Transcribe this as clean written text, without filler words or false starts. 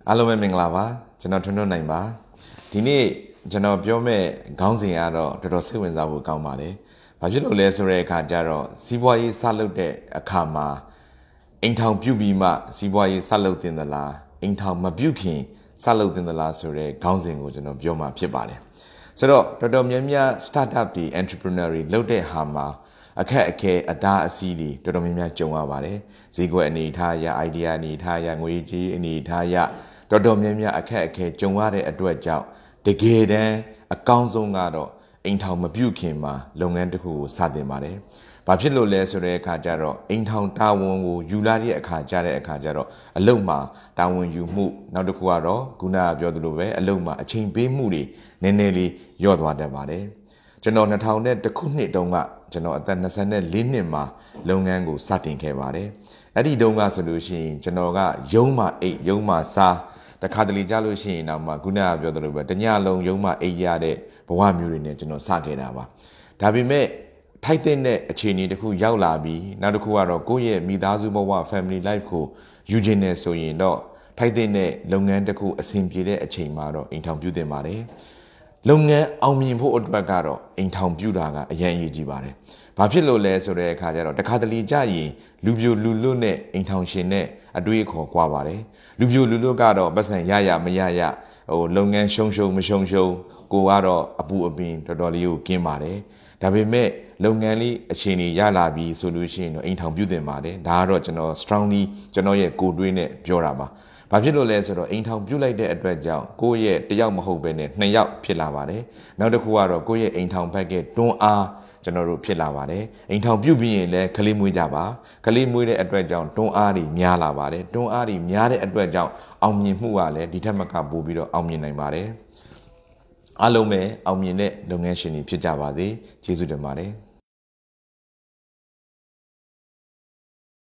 အားလုံးပဲမင်္ဂလာပါကျွန်တော်ထွန်းထွန်းနိုင်ပါဒီနေ့ကျွန်တော်ပြောမဲ့ခေါင်းစဉ်ကတော့တော်တော်စိတ်ဝင်စားဖို့ကောင်းပါတယ်ဘာဖြစ်လို့လဲဆိုတဲ့အခါကျတော့စီးပွားရေးစလုပ်တဲ့အခါမှာအိမ်ထောင်ပြုပြီးမှစီးပွားရေးစလုပ်တင်သလားအိမ်ထောင်မပြုခင်စလုပ်တင်သလားဆိုတဲ့ခေါင်းစဉ်ကိုကျွန်တော်ပြောမှာဖြစ်ပါတယ်ဆိုတော့တော်တော်များများ startup တွေ entrepreneur တွေလုပ်တဲ့ဟာမှာအခက်အခဲအတားအဆီးတွေတော်တော်များများကြုံရပါတယ်ဈေးကွက်အနေထားအရ idea အနေထားအရငွေကြေးအနေထားအရတော်တော်များများအခက်အခဲကြုံရတဲ့အတွက်ကြောင့်တကယ်တမ်းအကောင်းဆုံးကတော့အိမ်ထောင်မပြုခင်မှာလုပ်ငန်းတစ်ခုကိုစတင်ပါတယ်။ဘာဖြစ်လို့လဲဆိုတဲ့အခါကျတော့အိမ်ထောင်တာဝန်ကိုယူလာတဲ့အခါကျတော့အလုပ်မှာတာဝန်ယူမှုနောက်တစ်ခုကတော့ခုနကပြောသလိုပဲအလုပ်မှာအချိန်ပေးမှုတွေနည်းနည်းလေးလျော့သွားတတ်ပါတယ်။ကျွန်တော်2000ခုနှစ်တုန်းကကျွန်တော်အသက်24နှစ်မှာလုပ်ငန်းကိုစတင်ခဲ့ပါတယ်။အဲ့ဒီတုန်းကဆိုလို့ရှိရင်ကျွန်တော်ကရုံးမှာအိတ်ရုံးမှာစားတခါတလေကြလို့ရှိရင်တော့မှခုနကပြောသလိုပဲတညလုံးရုံးမှအိတ်ရတဲ့ဘဝမျိုးတွေနဲ့ကျွန်တော်စခဲ့တာပါဒါပေမဲ့ထိုက်တဲ့အခြေအနေတစ်ခုရောက်လာပြီးနောက်တစ်ခုကတော့ကိုယ့်ရဲ့မိသားစုဘဝ family life ကိုယူခြင်းနဲ့ဆိုရင်တော့ထိုက်တဲ့လုပ်ငန်းတစ်ခုအဆင်ပြေတဲ့အချိန်မှာတော့အိမ်ထောင်ပြုတင်ပါတယ်လုပ်ငန်းအောင်မြင်ဖို့အတွက်ကတော့အိမ်ထောင်ပြုတာကအရင်အရေးကြီးပါတယ်ဘာဖြစ်လို့လဲဆိုတဲ့အခါကျတော့တခါတလေကြရင်လူပြိုလူလွတ်နဲ့အိမ်ထောင်ရှင်နဲ့အတွေးခေါ်ကွာပါတယ်လူပြိုလူလွတ်ကတော့ပတ်စံရမရလုပ်ငန်းရှုံမရှုံကိုကတော့အပူအပင်တော်တော်လေးကိုကင်းပါတယ်ဒါပေမဲ့လုပ်ငန်းလေးအခြေအနေရလာပြီဆိုလို့ရှိရင်တော့အိမ်ထောင်ပြုတင်ပါတယ်ဒါကတော့ကျွန်တော် strongly ကျွန်တော်ရဲ့ကိုယ်တွေးနဲ့ပြောတာပါဘာဖြစ်လို့လဲဆိုတော့အိမ်ထောင်ပြုလိုက်တဲ့အတွက်ကြောင့်ကိုယ့်ရဲ့တစ်ယောက်မဟုတ်ဘဲနဲ့နှစ်ယောက်ဖြစ်လာပါတယ်နောက်တစ်ခုကတော့ကိုယ့်ရဲ့အိမ်ထောင်ဘက်ကတွန်းအားကျွန်တော်တို့ဖြစ်လာပါတယ်အိမ်ထောင်ပြုပြီးရင်လည်းကလေးမွေးကြပါကလေးမွေးတဲ့အတွက်ကြောင့်တွန်းအားတွေများလာပါတယ်တွန်းအားတွေများတဲ့အတွက်ကြောင့်အောင်မြင်မှုကလည်းဒီထက်မကပိုပြီးတော့အောင်မြင်နိုင်ပါတယ်အားလုံးပဲအောင်မြင်တဲ့လုပ်ငန်းရှင်တွေဖြစ်ကြပါစေကျေးဇူးတင်ပါတယ်